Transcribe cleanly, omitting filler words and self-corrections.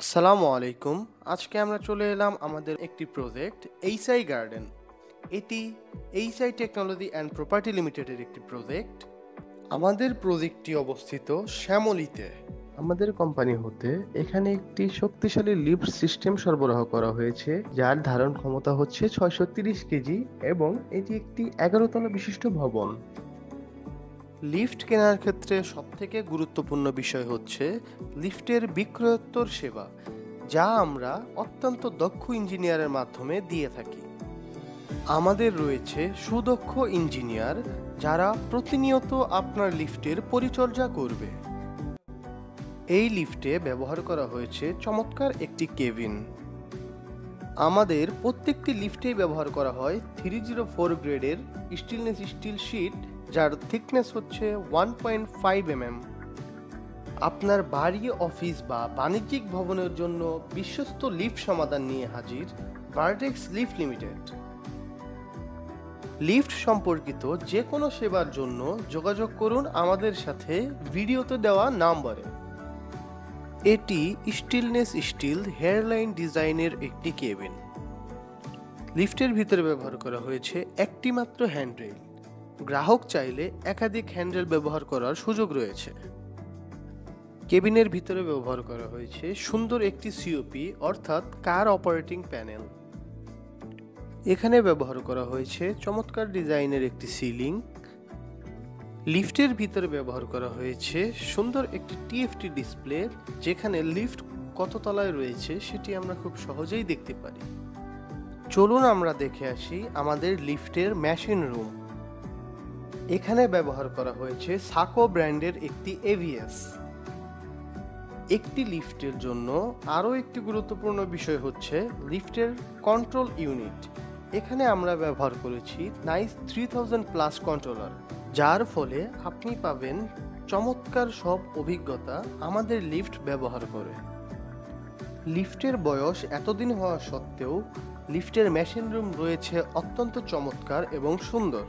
আসসালামু আলাইকুম। আজকে আমরা চলে এলাম আমাদের একটি প্রজেক্ট এইচআই গার্ডেন। এটি এইচআই টেকনোলজি অ্যান্ড প্রপার্টি লিমিটেডের একটি প্রজেক্ট। আমাদের প্রজেক্টটি অবস্থিত শ্যামলীতে। আমাদের কোম্পানি হতে এখানে একটি শক্তিশালী লিফট সিস্টেম সরবরাহ করা হয়েছে, যার ধারণ ক্ষমতা হচ্ছে 630 কেজি এবং এটি একটি 11 তলা বিশিষ্ট ভবন। লিফট কেনার ক্ষেত্রে সবথেকে গুরুত্বপূর্ণ বিষয় হচ্ছে লিফটের বিক্রয়োত্তর সেবা, যা আমরা অত্যন্ত দক্ষ ইঞ্জিনিয়ারের মাধ্যমে দিয়ে থাকি। আমাদের রয়েছে সুদক্ষ ইঞ্জিনিয়ার, যারা প্রতিনিয়ত আপনার লিফটের পরিচর্যা করবে। এই লিফটে ব্যবহার করা হয়েছে চমৎকার একটি কেবিন। আমাদের প্রত্যেকটি লিফটেই ব্যবহার করা হয় 304 গ্রেডের স্টেনলেস স্টিল শীট, যার থিকনেস হচ্ছে 1.5 mm। আপনার বাড়ি, অফিস বা বাণিজ্যিক ভবনের জন্য বিশ্বস্ত লিফট সমাধান নিয়ে হাজির ভার্টেক্স লিফট লিমিটেড। লিফট সম্পর্কিত যে কোনো সেবার জন্য যোগাযোগ করুন আমাদের সাথে ভিডিওতে দেওয়া নাম্বারে। এটি স্টেনলেস স্টিল হেয়ারলাইন ডিজাইনের একটি কেবিন। লিফটের ভিতরে ব্যবহার করা হয়েছে একটি মাত্র হ্যান্ডরেল। গ্রাহক চাইলে একাধিক হ্যান্ডেল ব্যবহার করার সুযোগ রয়েছে। কেবিনের ভিতরে ব্যবহার করা হয়েছে সুন্দর একটি সিওপি অর্থাৎ কার অপারেটিং প্যানেল। এখানে ব্যবহার করা হয়েছে চমৎকার ডিজাইনের একটি সিলিং। লিফটের ভিতরে ব্যবহার করা হয়েছে সুন্দর একটি টিএফটি ডিসপ্লে, যেখানে লিফট কত তলায় রয়েছে সেটি আমরা খুব সহজেই দেখতে পারি। চলুন আমরা দেখে আসি আমাদের লিফটের মেশিন রুম। এখানে ব্যবহার করা হয়েছে সাকো ব্র্যান্ডের একটি এভিএস। একটি লিফটের জন্য আরও একটি গুরুত্বপূর্ণ বিষয় হচ্ছে লিফটের কন্ট্রোল ইউনিট। এখানে আমরা ব্যবহার করেছি নাইস 3000 প্লাস কন্ট্রোলার, যার ফলে আপনি পাবেন চমৎকার সব অভিজ্ঞতা আমাদের লিফট ব্যবহার করে। লিফটের বয়স এতদিন হওয়া সত্ত্বেও লিফটের মেশিন রুম রয়েছে অত্যন্ত চমৎকার এবং সুন্দর।